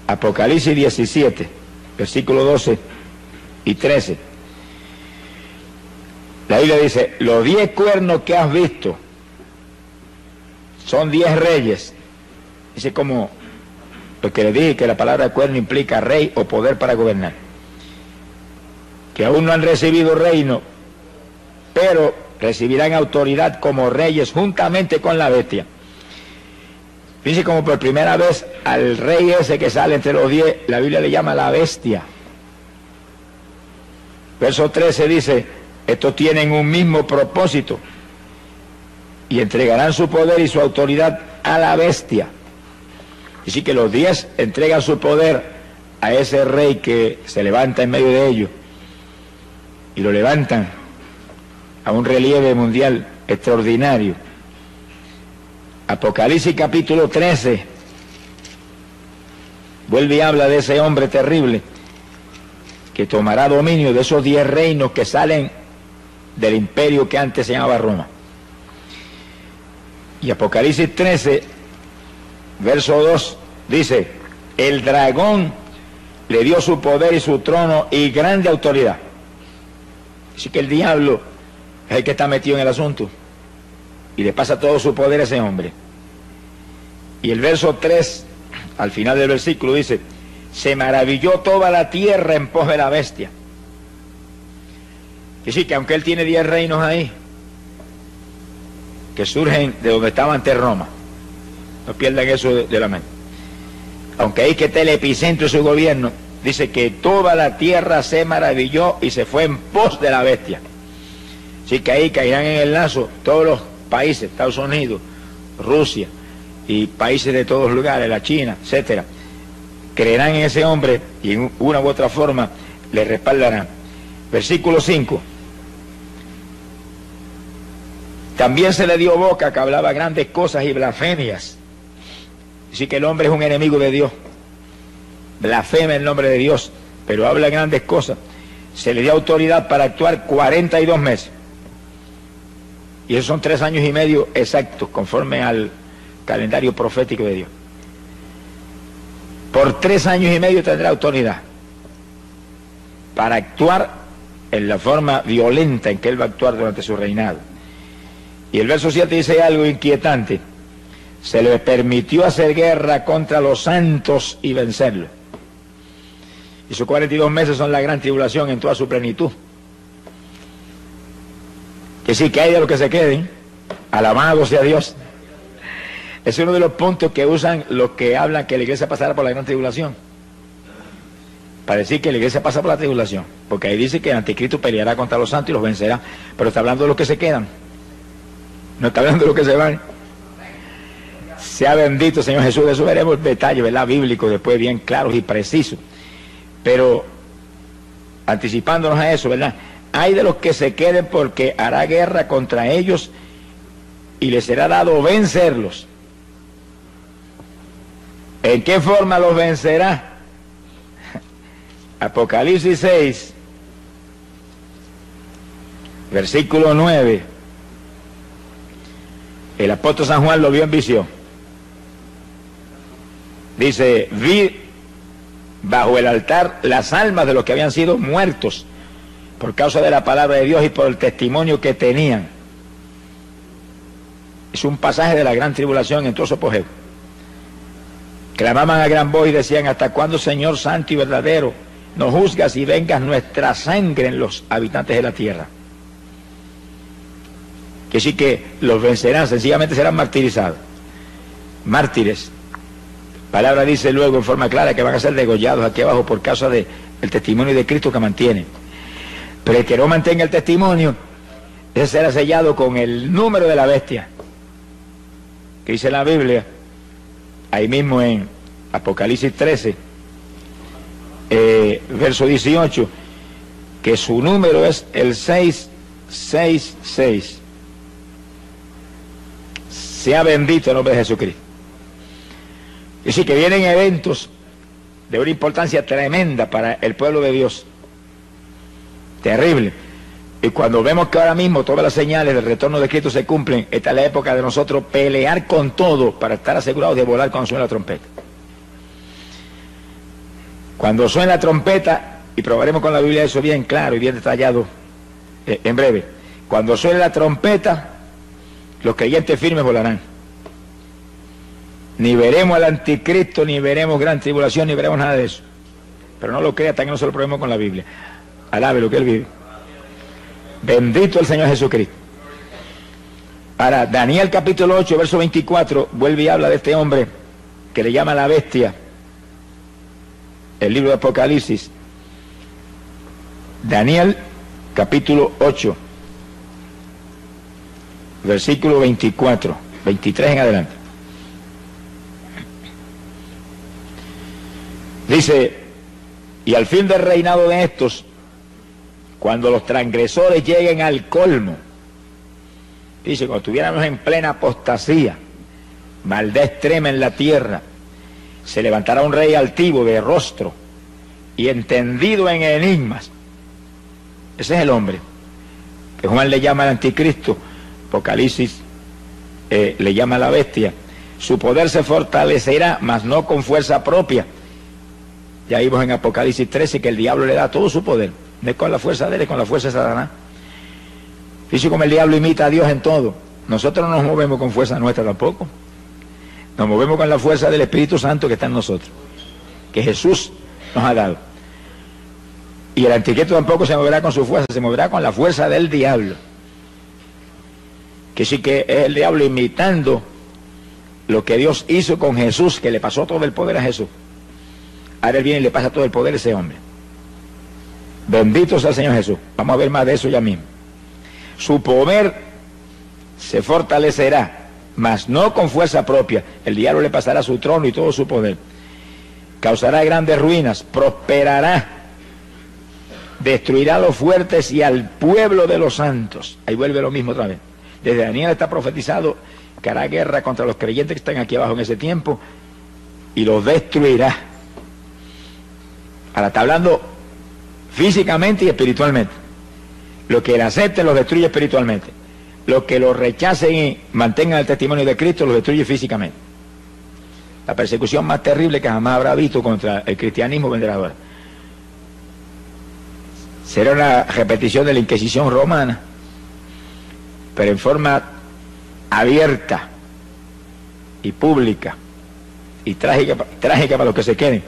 Apocalipsis 17, versículos 12 y 13. La Biblia dice, los 10 cuernos que has visto son 10 reyes. Dice como lo que le dije, que la palabra cuerno implica rey o poder para gobernar. Que aún no han recibido reino, pero recibirán autoridad como reyes juntamente con la bestia. Dice como por primera vez al rey ese que sale entre los 10, la Biblia le llama la bestia. Verso 13 dice, estos tienen un mismo propósito y entregarán su poder y su autoridad a la bestia. Así que los 10 entregan su poder a ese rey que se levanta en medio de ellos y lo levantan a un relieve mundial extraordinario. Apocalipsis capítulo 13 vuelve y habla de ese hombre terrible que tomará dominio de esos 10 reinos que salen del imperio que antes se llamaba Roma. Y Apocalipsis 13, verso 2, dice, el dragón le dio su poder y su trono y grande autoridad. Así que el diablo es el que está metido en el asunto y le pasa todo su poder a ese hombre. Y el verso 3, al final del versículo, dice, se maravilló toda la tierra en pos de la bestia. Y sí, que aunque él tiene 10 reinos ahí, que surgen de donde estaba antes Roma, no pierdan eso de la mente. Aunque ahí que está el epicentro de su gobierno, dice que toda la tierra se maravilló y se fue en pos de la bestia. Así que ahí caerán en el lazo todos los países, Estados Unidos, Rusia y países de todos lugares, la China, etcétera. Creerán en ese hombre y en una u otra forma le respaldarán. Versículo 5. También se le dio boca que hablaba grandes cosas y blasfemias. Así que el hombre es un enemigo de Dios. Blasfema el nombre de Dios, pero habla grandes cosas. Se le dio autoridad para actuar 42 meses. Y esos son 3 años y medio exactos, conforme al calendario profético de Dios. Por 3 años y medio tendrá autoridad para actuar en la forma violenta en que él va a actuar durante su reinado. Y el verso 7 dice algo inquietante. Se le permitió hacer guerra contra los santos y vencerlos. Y sus 42 meses son la gran tribulación en toda su plenitud. Que sí, que hay de los que se queden, alabado sea Dios. Es uno de los puntos que usan los que hablan que la iglesia pasará por la gran tribulación. Para decir que la iglesia pasa por la tribulación. Porque ahí dice que el anticristo peleará contra los santos y los vencerá. Pero está hablando de los que se quedan. No está hablando de los que se van. Sea bendito Señor Jesús. De eso veremos detalles, ¿verdad? Bíblicos después bien claros y precisos. Pero anticipándonos a eso, ¿verdad? Hay de los que se queden porque hará guerra contra ellos y les será dado vencerlos. ¿En qué forma los vencerá? Apocalipsis 6, versículo 9. El apóstol San Juan lo vio en visión. Dice, vi bajo el altar las almas de los que habían sido muertos por causa de la palabra de Dios y por el testimonio que tenían. Es un pasaje de la gran tribulación en todo su apogeo. Clamaban a gran voz y decían, ¿hasta cuándo, Señor santo y verdadero, nos juzgas y vengas nuestra sangre en los habitantes de la tierra? Que sí que los vencerán, sencillamente serán martirizados. Mártires. Palabra dice luego en forma clara que van a ser degollados aquí abajo por causa del testimonio de Cristo que mantienen. Pero el que no mantenga el testimonio, ese será sellado con el número de la bestia. Que dice la Biblia, ahí mismo en Apocalipsis 13, verso 18, que su número es el 666. Sea bendito el nombre de Jesucristo. Es decir, que vienen eventos de una importancia tremenda para el pueblo de Dios. Terrible. Y cuando vemos que ahora mismo todas las señales del retorno de Cristo se cumplen, esta es la época de nosotros pelear con todo para estar asegurados de volar cuando suene la trompeta. Cuando suene la trompeta, y probaremos con la Biblia eso bien claro y bien detallado en breve, cuando suene la trompeta, los creyentes firmes volarán. Ni veremos al anticristo, ni veremos gran tribulación, ni veremos nada de eso. Pero no lo crea hasta que no se lo probemos con la Biblia. Alabe lo que él vive. Bendito el Señor Jesucristo. Ahora, Daniel capítulo 8, verso 24, vuelve y habla de este hombre que le llama la bestia. El libro de Apocalipsis. Daniel capítulo 8, versículo 24, 23 en adelante. Dice, y al fin del reinado de estos, cuando los transgresores lleguen al colmo, dice, cuando estuviéramos en plena apostasía, maldad extrema en la tierra, se levantará un rey altivo de rostro y entendido en enigmas. Ese es el hombre que Juan le llama el anticristo, Apocalipsis le llama la bestia. Su poder se fortalecerá, mas no con fuerza propia. Ya vimos en Apocalipsis 13 que el diablo le da todo su poder. No es con la fuerza de él, es con la fuerza de Satanás. Dice como el diablo imita a Dios en todo. Nosotros no nos movemos con fuerza nuestra tampoco. Nos movemos con la fuerza del Espíritu Santo que está en nosotros, que Jesús nos ha dado. Y el anticristo tampoco se moverá con su fuerza, se moverá con la fuerza del diablo. Que sí que es el diablo imitando lo que Dios hizo con Jesús, que le pasó todo el poder a Jesús. Ahora él viene y le pasa todo el poder a ese hombre. Bendito sea el Señor Jesús. Vamos a ver más de eso ya mismo. Su poder se fortalecerá, mas no con fuerza propia. El diablo le pasará su trono y todo su poder. Causará grandes ruinas, prosperará, destruirá a los fuertes y al pueblo de los santos. Ahí vuelve lo mismo otra vez. Desde Daniel está profetizado que hará guerra contra los creyentes que están aquí abajo en ese tiempo y los destruirá. Ahora está hablando físicamente y espiritualmente. Los que le acepten los destruye espiritualmente. Los que lo rechacen y mantengan el testimonio de Cristo los destruye físicamente. La persecución más terrible que jamás habrá visto contra el cristianismo vendrá ahora. Será una repetición de la Inquisición romana, pero en forma abierta y pública y trágica para los que se queden.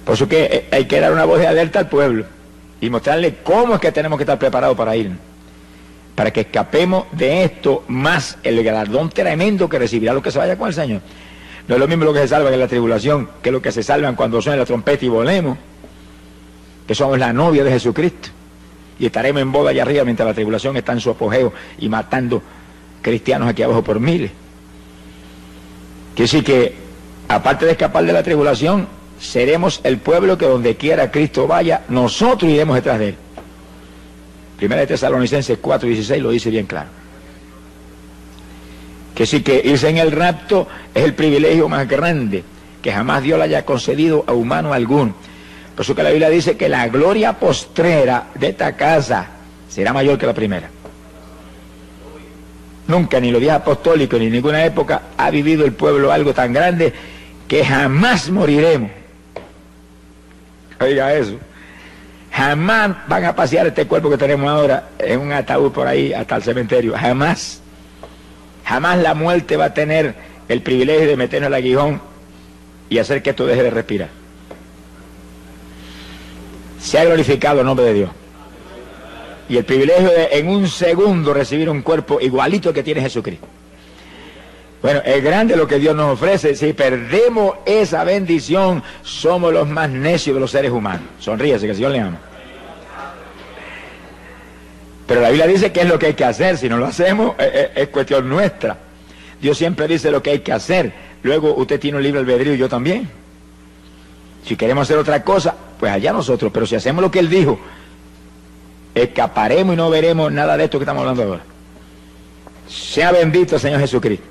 Por eso que hay que dar una voz de alerta al pueblo y mostrarle cómo es que tenemos que estar preparados para ir, para que escapemos de esto, más el galardón tremendo que recibirá los que se vayan con el Señor. No es lo mismo lo que se salvan en la tribulación que lo que se salvan cuando suene la trompeta y volemos, que somos la novia de Jesucristo y estaremos en boda allá arriba mientras la tribulación está en su apogeo y matando cristianos aquí abajo por miles. Quiere decir que aparte de escapar de la tribulación, seremos el pueblo que donde quiera Cristo vaya, nosotros iremos detrás de él. Primera de Tesalonicenses 4:16 lo dice bien claro. Que sí, que irse en el rapto es el privilegio más grande que jamás Dios le haya concedido a humano alguno. Por eso que la Biblia dice que la gloria postrera de esta casa será mayor que la primera. Nunca, ni los días apostólicos, ni en ninguna época ha vivido el pueblo algo tan grande que jamás moriremos. Oiga eso. Jamás van a pasear este cuerpo que tenemos ahora en un ataúd por ahí hasta el cementerio. Jamás. Jamás la muerte va a tener el privilegio de meternos el aguijón y hacer que esto deje de respirar. Se ha glorificado el nombre de Dios. Y el privilegio de en un segundo recibir un cuerpo igualito que tiene Jesucristo. Bueno, es grande lo que Dios nos ofrece. Si perdemos esa bendición, somos los más necios de los seres humanos. Sonríese, que el Señor le ama. Pero la Biblia dice que es lo que hay que hacer. Si no lo hacemos, es cuestión nuestra. Dios siempre dice lo que hay que hacer. Luego usted tiene un libre albedrío y yo también. Si queremos hacer otra cosa, pues allá nosotros. Pero si hacemos lo que Él dijo, escaparemos y no veremos nada de esto que estamos hablando ahora. Sea bendito el Señor Jesucristo.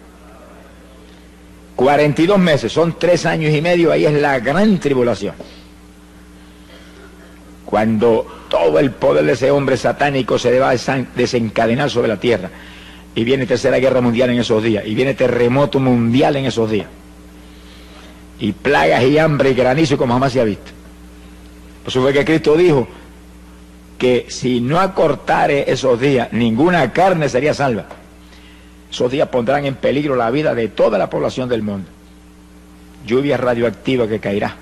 42 meses, son 3 años y medio, ahí es la gran tribulación. Cuando todo el poder de ese hombre satánico se va a desencadenar sobre la tierra. Y viene tercera guerra mundial en esos días. Y viene terremoto mundial en esos días. Y plagas y hambre y granizo como jamás se ha visto. Por eso fue que Cristo dijo que si no acortare esos días, ninguna carne sería salva. Esos días pondrán en peligro la vida de toda la población del mundo. Lluvia radioactiva que caerá.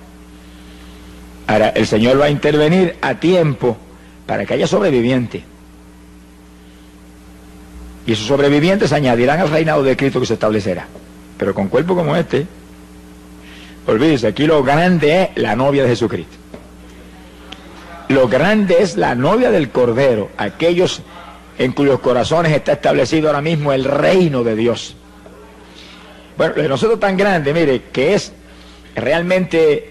Ahora, el Señor va a intervenir a tiempo para que haya sobrevivientes. Y esos sobrevivientes se añadirán al reinado de Cristo que se establecerá. Pero con cuerpo como este, olvídese, aquí lo grande es la novia de Jesucristo. Lo grande es la novia del Cordero, aquellos en cuyos corazones está establecido ahora mismo el reino de Dios. Bueno, lo de nosotros tan grande, mire, que es realmente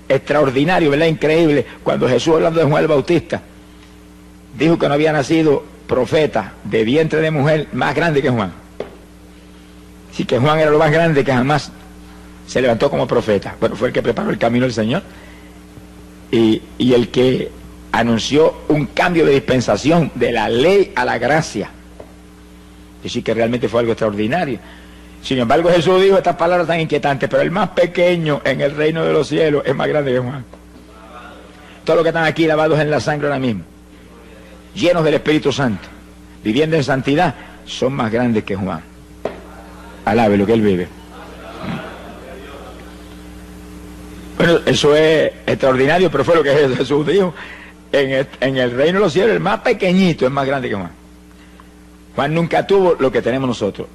extraordinario, ¿verdad? Increíble, cuando Jesús, hablando de Juan el Bautista, dijo que no había nacido profeta de vientre de mujer más grande que Juan. Sí, que Juan era lo más grande que jamás se levantó como profeta. Bueno, fue el que preparó el camino del Señor y el que anunció un cambio de dispensación de la ley a la gracia. Y sí que realmente fue algo extraordinario. Sin embargo, Jesús dijo estas palabras tan inquietantes: pero el más pequeño en el reino de los cielos es más grande que Juan. Todos los que están aquí lavados en la sangre ahora mismo, llenos del Espíritu Santo, viviendo en santidad, son más grandes que Juan. Alabe lo que él vive. Bueno, eso es extraordinario, pero fue lo que Jesús dijo. En el reino de los cielos, el más pequeñito es más grande que Juan. Juan nunca tuvo lo que tenemos nosotros: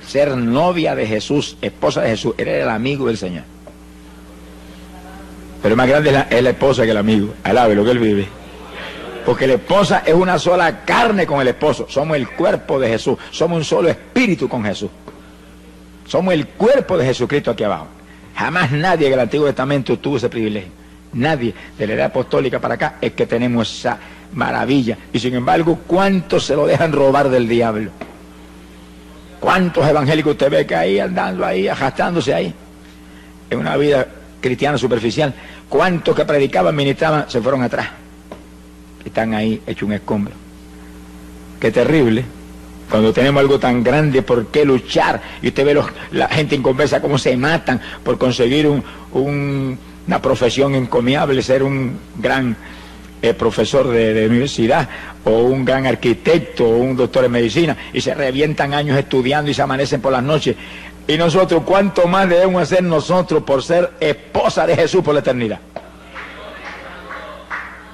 ser novia de Jesús, esposa de Jesús. Él era el amigo del Señor. Pero más grande es la esposa que el amigo. Alabe lo que él vive. Porque la esposa es una sola carne con el esposo. Somos el cuerpo de Jesús. Somos un solo espíritu con Jesús. Somos el cuerpo de Jesucristo aquí abajo. Jamás nadie en el Antiguo Testamento tuvo ese privilegio. Nadie de la edad apostólica para acá es que tenemos esa maravilla. Y sin embargo, ¿cuántos se lo dejan robar del diablo? ¿Cuántos evangélicos usted ve que ahí andando ahí, arrastrándose ahí en una vida cristiana superficial? ¿Cuántos que predicaban, ministraban, se fueron atrás? Están ahí hecho un escombro. Qué terrible. Cuando tenemos algo tan grande, ¿por qué luchar? Y usted ve la gente inconversa cómo se matan por conseguir una profesión encomiable, ser un gran profesor de universidad, o un gran arquitecto, o un doctor en medicina, y se revientan años estudiando y se amanecen por las noches. Y nosotros, ¿cuánto más debemos hacer nosotros por ser esposa de Jesús por la eternidad?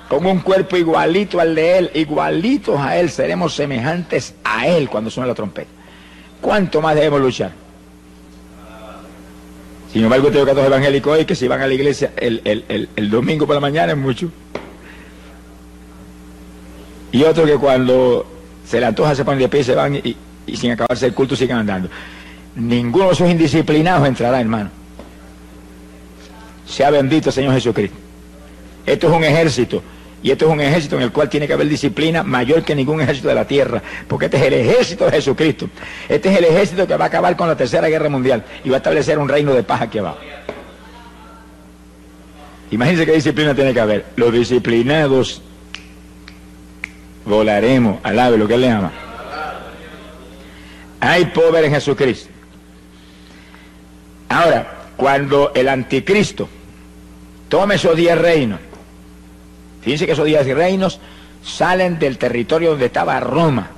Con un cuerpo igualito al de Él, igualitos a Él, seremos semejantes a Él cuando suene la trompeta. ¿Cuánto más debemos luchar? Sin embargo, tengo que dos evangélicos hoy que si van a la iglesia el domingo por la mañana es mucho. Y otros que cuando se le antoja se ponen de pie y se van y sin acabarse el culto siguen andando. Ninguno de esos indisciplinados entrará, hermano. Sea bendito el Señor Jesucristo. Esto es un ejército. Y esto es un ejército en el cual tiene que haber disciplina mayor que ningún ejército de la tierra, porque este es el ejército de Jesucristo. Este es el ejército que va a acabar con la Tercera Guerra Mundial y va a establecer un reino de paz aquí abajo. Imagínense qué disciplina tiene que haber. Los disciplinados volaremos. Alabe lo que Él le ama. Hay poder en Jesucristo. Ahora, cuando el anticristo tome esos 10 reinos, fíjense que esos 10 reinos salen del territorio donde estaba Roma,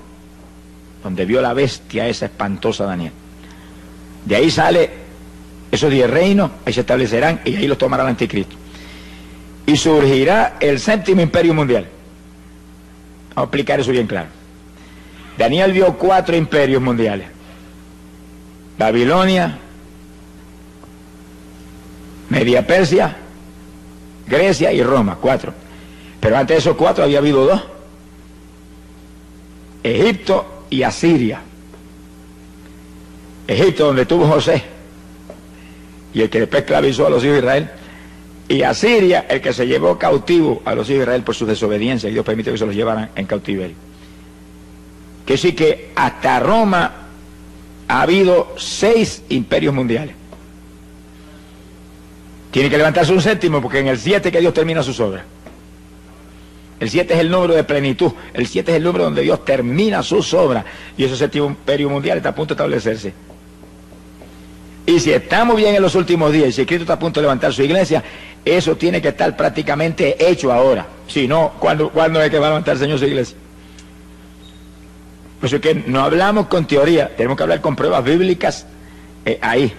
donde vio la bestia esa espantosa Daniel. De ahí sale esos 10 reinos, ahí se establecerán y ahí los tomará el anticristo. Y surgirá el 7º imperio mundial. Vamos a explicar eso bien claro. Daniel vio 4 imperios mundiales: Babilonia, Media Persia, Grecia y Roma. 4. Pero antes de esos 4 había habido 2: Egipto y Asiria. Egipto, donde estuvo José y el que después esclavizó a los hijos de Israel, y Asiria, el que se llevó cautivo a los hijos de Israel por su desobediencia, y Dios permitió que se los llevaran en cautiverio. Que sí que hasta Roma ha habido 6 imperios mundiales. Tiene que levantarse un 7º, porque en el 7 que Dios termina sus obras. El 7 es el número de plenitud. El 7 es el número donde Dios termina sus obras. Y ese 7º imperio mundial está a punto de establecerse. Y si estamos bien en los últimos días, y si Cristo está a punto de levantar su iglesia, eso tiene que estar prácticamente hecho ahora. Si no, ¿cuándo es que va a levantar el Señor su iglesia? Por eso es que no hablamos con teoría, tenemos que hablar con pruebas bíblicas ahí,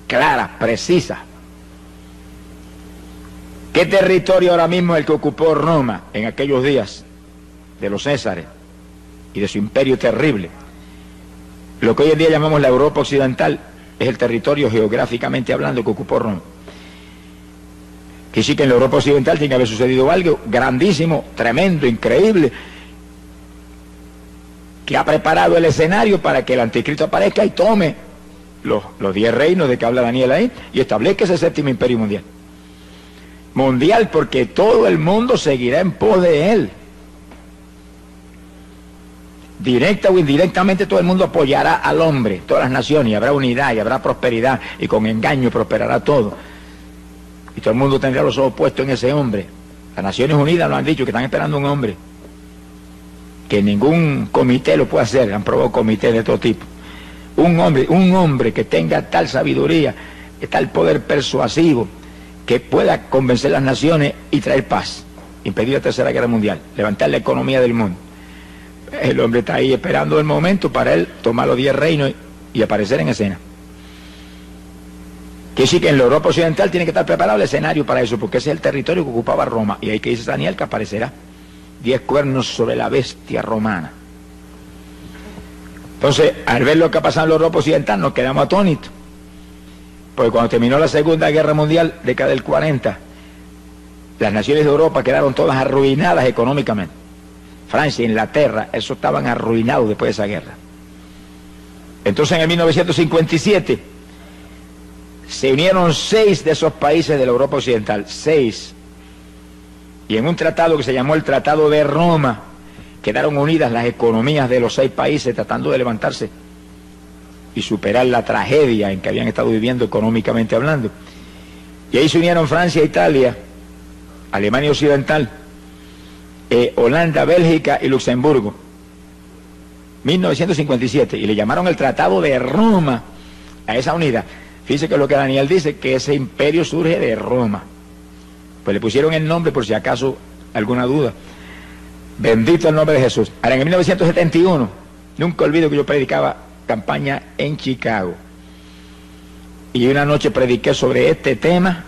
claras, precisas. ¿Qué territorio ahora mismo es el que ocupó Roma en aquellos días de los Césares y de su imperio terrible? Lo que hoy en día llamamos la Europa occidental es el territorio geográficamente hablando que ocupó Roma. Que sí que en la Europa occidental tiene que haber sucedido algo grandísimo, tremendo, increíble, que ha preparado el escenario para que el anticristo aparezca y tome los 10 reinos de que habla Daniel ahí y establezca ese séptimo imperio mundial. Mundial, porque todo el mundo seguirá en pos de él. Directa o indirectamente todo el mundo apoyará al hombre, todas las naciones, y habrá unidad y habrá prosperidad, y con engaño prosperará todo. Y todo el mundo tendrá los ojos puestos en ese hombre. Las Naciones Unidas lo han dicho, que están esperando un hombre. Que ningún comité lo puede hacer, han probado comités de todo tipo. Un hombre que tenga tal sabiduría, tal poder persuasivo, que pueda convencer a las naciones y traer paz, impedir la Tercera Guerra Mundial, levantar la economía del mundo. El hombre está ahí esperando el momento para él tomar los 10 reinos y aparecer en escena. Que sí que en la Europa occidental tiene que estar preparado el escenario para eso, porque ese es el territorio que ocupaba Roma, y ahí que dice Daniel que aparecerá 10 cuernos sobre la bestia romana. Entonces, al ver lo que ha pasado en la Europa occidental, nos quedamos atónitos. Porque cuando terminó la Segunda Guerra Mundial, década del 40, las naciones de Europa quedaron todas arruinadas económicamente. Francia, Inglaterra, eso estaban arruinados después de esa guerra. Entonces en el 1957 se unieron 6 de esos países de la Europa occidental, 6. Y en un tratado que se llamó el Tratado de Roma, quedaron unidas las economías de los 6 países tratando de levantarse y superar la tragedia en que habían estado viviendo económicamente hablando. Y ahí se unieron Francia, Italia, Alemania Occidental, Holanda, Bélgica y Luxemburgo. 1957, y le llamaron el Tratado de Roma a esa unidad. Fíjese que lo que Daniel dice, que ese imperio surge de Roma. Pues le pusieron el nombre por si acaso alguna duda. Bendito el nombre de Jesús. Ahora, en 1971, nunca olvido que yo predicaba campaña en Chicago. Y una noche prediqué sobre este tema,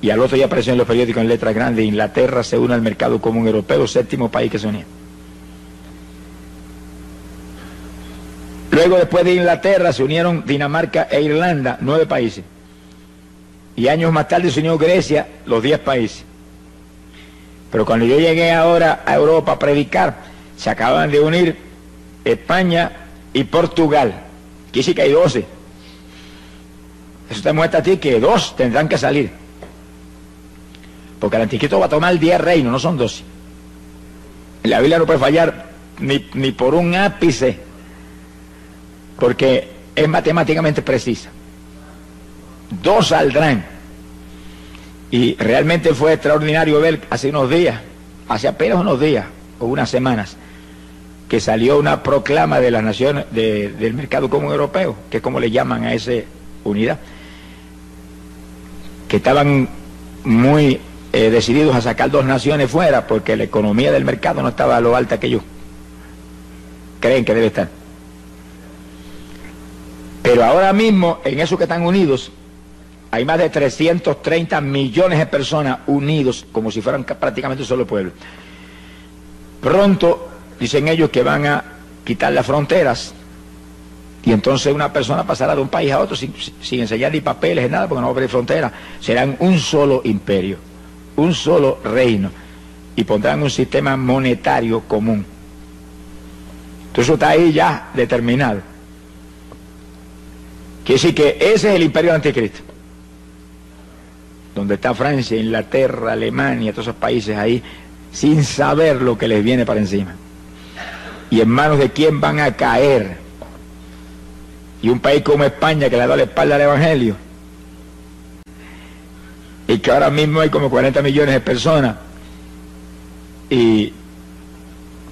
y al otro día apareció en los periódicos en letras grandes: Inglaterra se une al mercado común europeo, 7º país que se unía. Luego, después de Inglaterra, se unieron Dinamarca e Irlanda, 9 países. Y años más tarde se unió Grecia, los 10 países. Pero cuando yo llegué ahora a Europa a predicar, se acaban de unir España y Portugal. Aquí sí que hay 12. Eso te muestra a ti que 2 tendrán que salir. Porque el anticristo va a tomar 10 reinos, no son 12. La Biblia no puede fallar ni por un ápice, porque es matemáticamente precisa. 2 saldrán. Y realmente fue extraordinario ver hace apenas unos días o unas semanas, que salió una proclama de las naciones del mercado común europeo, que es como le llaman a esa unidad, que estaban muy decididos a sacar 2 naciones fuera, porque la economía del mercado no estaba a lo alta que ellos creen que debe estar. Pero ahora mismo, en eso que están unidos, hay más de 330 millones de personas unidos, como si fueran prácticamente un solo pueblo. Pronto, dicen ellos, que van a quitar las fronteras, y entonces una persona pasará de un país a otro sin enseñar ni papeles ni nada, porque no va a haber fronteras. Serán un solo imperio, un solo reino, y pondrán un sistema monetario común. Entonces eso está ahí ya determinado. Quiere decir que ese es el imperio del anticristo, donde está Francia, Inglaterra, Alemania, todos esos países ahí, sin saber lo que les viene para encima. Y en manos de quién van a caer. Y un país como España, que le da la espalda al Evangelio, y que ahora mismo hay como 40 millones de personas, y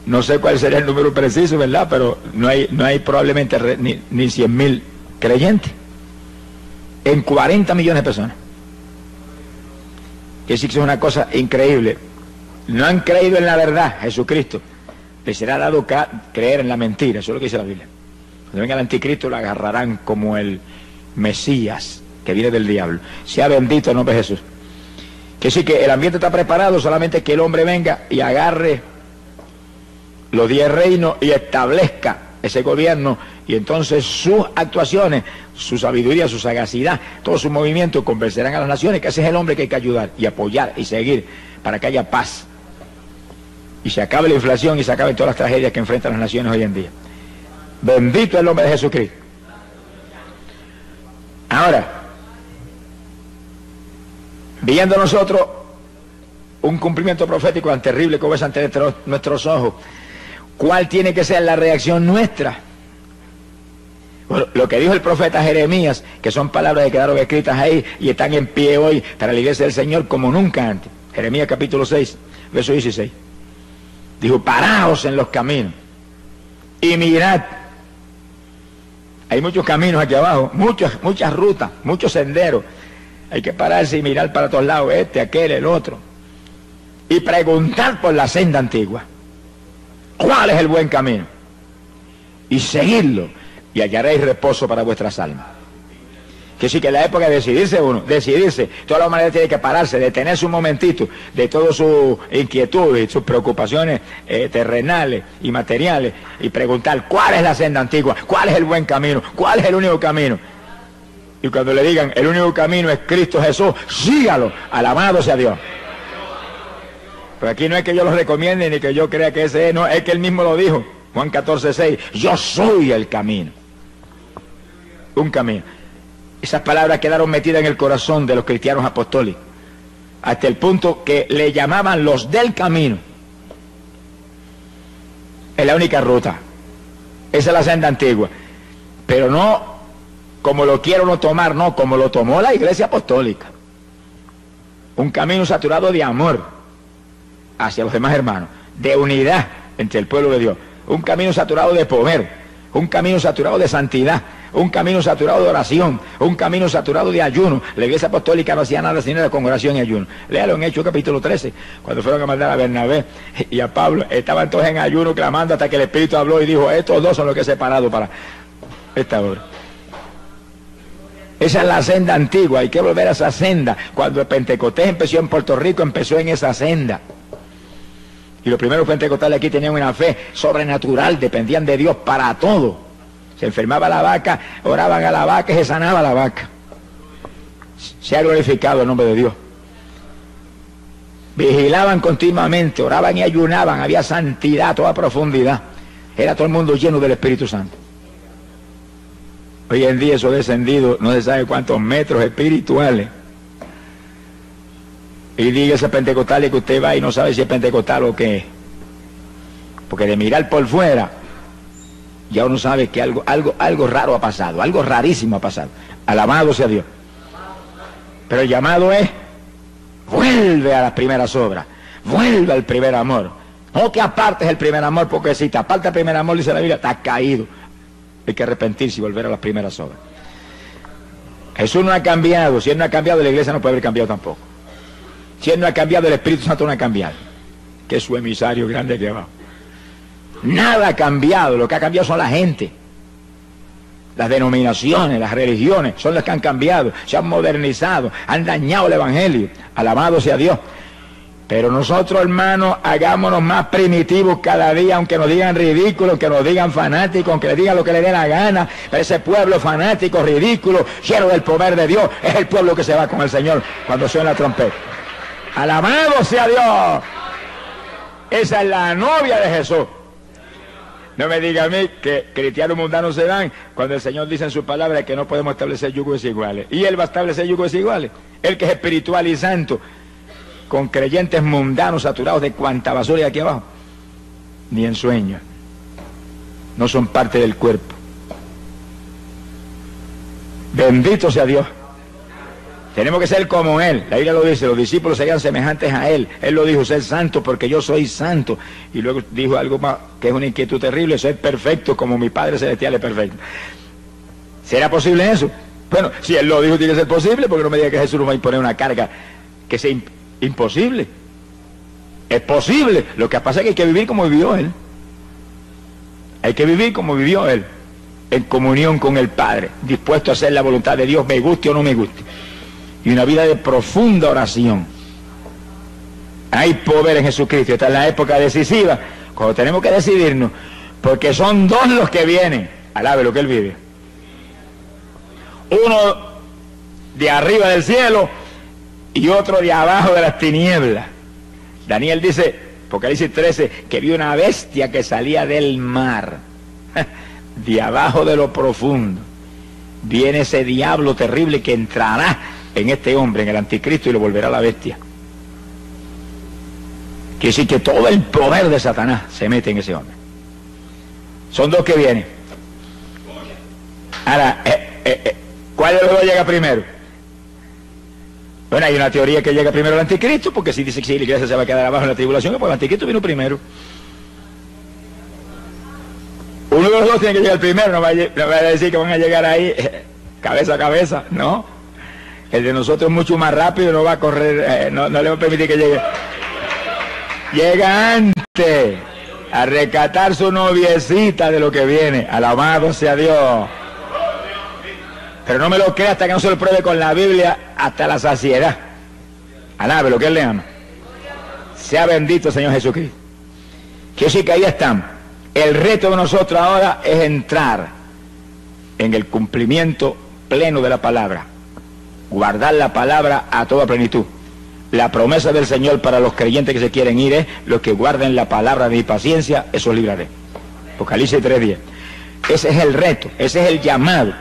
no sé cuál sería el número preciso, ¿verdad? Pero no hay probablemente ni 100.000 creyentes. en 40 millones de personas. Que sí que es una cosa increíble. No han creído en la verdad, Jesucristo. Les será dado creer en la mentira, eso es lo que dice la Biblia. Cuando venga el anticristo lo agarrarán como el Mesías que viene del diablo. Sea bendito el nombre de Jesús. Que sí que el ambiente está preparado, solamente que el hombre venga y agarre los 10 reinos y establezca ese gobierno, y entonces sus actuaciones, su sabiduría, su sagacidad, todos sus movimientos convencerán a las naciones que ese es el hombre que hay que ayudar y apoyar y seguir para que haya paz y se acabe la inflación y se acaben todas las tragedias que enfrentan las naciones hoy en día. Bendito es el nombre de Jesucristo. Ahora, viendo nosotros un cumplimiento profético tan terrible como es ante nuestros ojos, ¿cuál tiene que ser la reacción nuestra? Bueno, lo que dijo el profeta Jeremías, que son palabras que quedaron escritas ahí y están en pie hoy para la iglesia del Señor como nunca antes. Jeremías capítulo 6, verso 16. Dijo, paraos en los caminos y mirad. Hay muchos caminos aquí abajo, muchas rutas, muchos senderos. Hay que pararse y mirar para todos lados, este, aquel, el otro. Y preguntar por la senda antigua. ¿Cuál es el buen camino? Y seguirlo, y hallaréis reposo para vuestras almas. Que sí, que en la época de decidirse, toda la humanidad tiene que pararse, detenerse un momentito de todas sus inquietudes, sus preocupaciones terrenales y materiales, y preguntar cuál es la senda antigua, cuál es el buen camino, cuál es el único camino. Y cuando le digan el único camino es Cristo Jesús, sígalo, alabado sea Dios. Pero aquí no es que yo lo recomiende ni que yo crea que ese es, no, es que él mismo lo dijo, Juan 14:6, yo soy el camino. Un camino. Esas palabras quedaron metidas en el corazón de los cristianos apostólicos, hasta el punto que le llamaban los del camino. Es la única ruta, esa es la senda antigua, pero no como lo quiero no tomar, no, como lo tomó la iglesia apostólica. Un camino saturado de amor hacia los demás hermanos, de unidad entre el pueblo de Dios, un camino saturado de poder, un camino saturado de santidad, un camino saturado de oración, un camino saturado de ayuno. La iglesia apostólica no hacía nada sino la congregación y ayuno. Léalo en Hechos capítulo 13, cuando fueron a mandar a Bernabé y a Pablo, estaban todos en ayuno clamando hasta que el Espíritu habló y dijo, estos dos son los que he separado para esta obra. Esa es la senda antigua, hay que volver a esa senda. Cuando el Pentecostés empezó en Puerto Rico, empezó en esa senda. Y los primeros pentecostales aquí tenían una fe sobrenatural, dependían de Dios para todo. Se enfermaba la vaca, oraban a la vaca y se sanaba la vaca. Se ha glorificado el nombre de Dios. Vigilaban continuamente, oraban y ayunaban, había santidad, toda profundidad. Era todo el mundo lleno del Espíritu Santo. Hoy en día eso ha descendido, no se sabe cuántos metros espirituales. Y diga ese pentecostal que usted va y no sabe si es pentecostal o qué. Porque de mirar por fuera, ya uno sabe que algo raro ha pasado, algo rarísimo ha pasado. Alabado sea Dios. Pero el llamado es, vuelve a las primeras obras, vuelve al primer amor. No que apartes el primer amor, porque si te aparta el primer amor, dice la Biblia, estás caído. Hay que arrepentirse y volver a las primeras obras. Jesús no ha cambiado. Si Él no ha cambiado, la iglesia no puede haber cambiado tampoco. Si Él no ha cambiado, el Espíritu Santo no ha cambiado, que es su emisario grande aquí abajo. Nada ha cambiado, lo que ha cambiado son la gente. Las denominaciones, las religiones, son las que han cambiado, se han modernizado, han dañado el Evangelio. Alabado sea Dios. Pero nosotros, hermanos, hagámonos más primitivos cada día, aunque nos digan ridículos, aunque nos digan fanáticos, aunque les digan lo que les dé la gana. Pero ese pueblo fanático, ridículo, lleno del poder de Dios, es el pueblo que se va con el Señor cuando suena la trompeta. Alabado sea Dios. Esa es la novia de Jesús. No me diga a mí que cristianos mundanos se van cuando el Señor dice en su palabra que no podemos establecer yugos desiguales. Y Él va a establecer yugos desiguales. Él que es espiritual y santo, con creyentes mundanos saturados de cuanta basura hay aquí abajo. Ni en sueños. No son parte del cuerpo. Bendito sea Dios. Tenemos que ser como Él. La Biblia lo dice, los discípulos serían semejantes a Él. Él lo dijo, ser santo porque yo soy santo. Y luego dijo algo más, que es una inquietud terrible, ser perfecto como mi Padre Celestial es perfecto. ¿Será posible eso? Bueno, si él lo dijo, tiene que ser posible, porque no me diga que Jesús nos va a imponer una carga que sea imposible. Es posible. Lo que pasa es que hay que vivir como vivió él. Hay que vivir como vivió él, en comunión con el Padre, dispuesto a hacer la voluntad de Dios, me guste o no me guste. Y una vida de profunda oración. Hay poder en Jesucristo. Esta es la época decisiva, cuando tenemos que decidirnos, porque son dos los que vienen. Alabe lo que él vive. Uno de arriba del cielo y otro de abajo de las tinieblas. Daniel dice, Apocalipsis 13, que vio una bestia que salía del mar, de abajo de lo profundo. Viene ese diablo terrible que entrará en este hombre, en el anticristo, y lo volverá a la bestia. Quiere decir que todo el poder de Satanás se mete en ese hombre. Son dos que vienen. Ahora, ¿cuál de los dos llega primero? Bueno, hay una teoría que llega primero el anticristo, porque si dice que la iglesia se va a quedar abajo en la tribulación, pues el anticristo vino primero. Uno de los dos tiene que llegar primero, no va a decir que van a llegar ahí cabeza a cabeza, no. El de nosotros es mucho más rápido, no va a correr, no le va a permitir que llegue. Llega antes a rescatar su noviecita de lo que viene. Alabado sea Dios. Pero no me lo crea hasta que no se lo pruebe con la Biblia hasta la saciedad. Alabe lo que él le ama. Sea bendito Señor Jesucristo. Quiero decir que ahí están. El reto de nosotros ahora es entrar en el cumplimiento pleno de la palabra. Guardar la palabra a toda plenitud. La promesa del Señor para los creyentes que se quieren ir es: los que guarden la palabra de mi paciencia, esos libraré. Apocalipsis 3:10. Ese es el reto, ese es el llamado.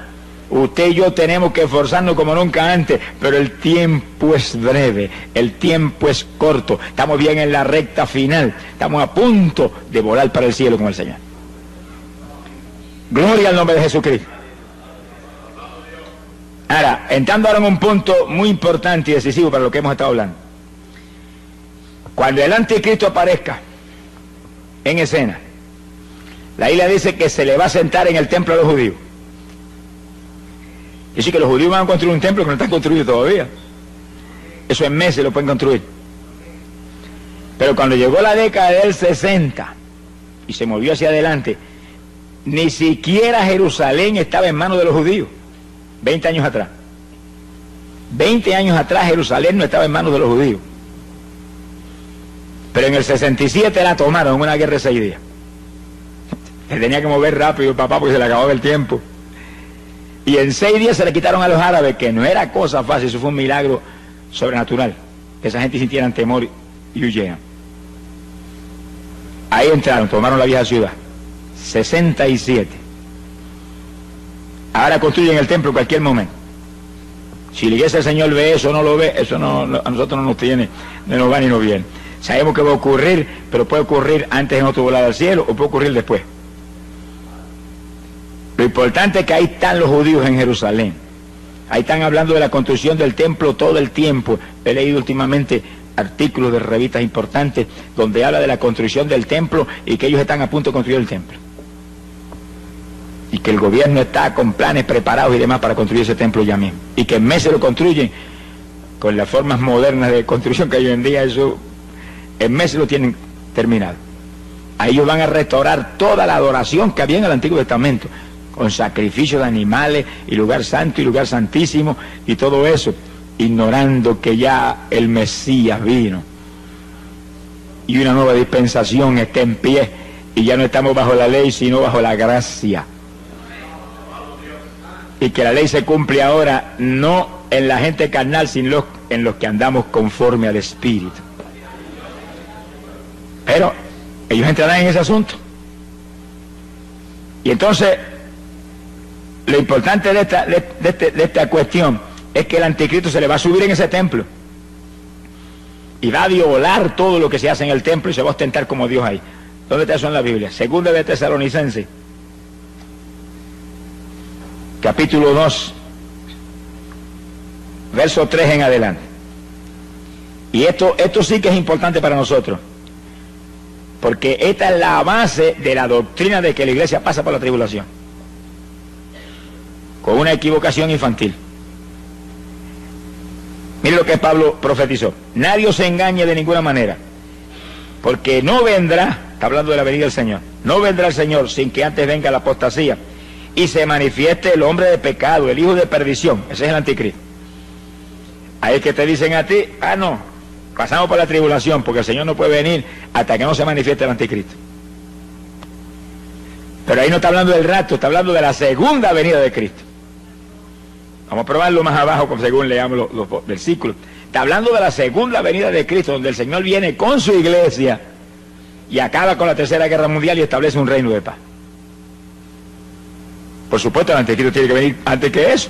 Usted y yo tenemos que esforzarnos como nunca antes, pero el tiempo es breve, el tiempo es corto. Estamos bien en la recta final, estamos a punto de volar para el cielo con el Señor. Gloria al nombre de Jesucristo. Ahora, entrando ahora en un punto muy importante y decisivo para lo que hemos estado hablando. Cuando el anticristo aparezca en escena, la Biblia dice que se le va a sentar en el templo de los judíos. Es decir, que los judíos van a construir un templo que no está construido todavía. Eso en meses lo pueden construir. Pero cuando llegó la década del 60 y se movió hacia adelante, ni siquiera Jerusalén estaba en manos de los judíos. 20 años atrás. 20 años atrás Jerusalén no estaba en manos de los judíos. Pero en el 67 la tomaron en una guerra de 6 días. Se tenía que mover rápido, papá, porque se le acababa el tiempo. Y en 6 días se le quitaron a los árabes, que no era cosa fácil, eso fue un milagro sobrenatural. Que esa gente sintieran temor y huyeran. Ahí entraron, tomaron la vieja ciudad. 67. Ahora construyen el templo en cualquier momento. Si la iglesia del Señor ve eso o no lo ve, eso no, a nosotros no nos tiene, no nos va ni nos viene. Sabemos que va a ocurrir, pero puede ocurrir antes de nosotros volar al cielo o puede ocurrir después. Lo importante es que ahí están los judíos en Jerusalén. Ahí están hablando de la construcción del templo todo el tiempo. He leído últimamente artículos de revistas importantes donde habla de la construcción del templo y que ellos están a punto de construir el templo. Y que el gobierno está con planes preparados y demás para construir ese templo ya mismo. Y que en meses lo construyen con las formas modernas de construcción que hay hoy en día, eso en meses lo tienen terminado. Ahí ellos van a restaurar toda la adoración que había en el Antiguo Testamento, con sacrificio de animales y lugar santo y lugar santísimo y todo eso, ignorando que ya el Mesías vino y una nueva dispensación está en pie y ya no estamos bajo la ley sino bajo la gracia, y que la ley se cumple ahora no en la gente carnal sino en los que andamos conforme al Espíritu. Pero ellos entrarán en ese asunto. Y entonces lo importante de esta cuestión es que el anticristo se le va a subir en ese templo y va a violar todo lo que se hace en el templo y se va a ostentar como Dios ahí. ¿Dónde está eso en la Biblia? Segunda de Tesalonicenses, capítulo 2, verso 3 en adelante. Y esto sí que es importante para nosotros, porque esta es la base de la doctrina de que la iglesia pasa por la tribulación. con una equivocación infantil. Mire lo que Pablo profetizó: nadie os engañe de ninguna manera, porque no vendrá, está hablando de la venida del Señor, no vendrá el Señor sin que antes venga la apostasía y se manifieste el hombre de pecado, el hijo de perdición. Ese es el anticristo. Ahí es que te dicen a ti: ah, no, pasamos por la tribulación, porque el Señor no puede venir hasta que no se manifieste el anticristo. Pero ahí no está hablando del rapto, está hablando de la segunda venida de Cristo. Vamos a probarlo más abajo según leamos los versículos. Está hablando de la segunda venida de Cristo, donde el Señor viene con su iglesia y acaba con la tercera guerra mundial y establece un reino de paz. Por supuesto, el anticristo tiene que venir antes que eso,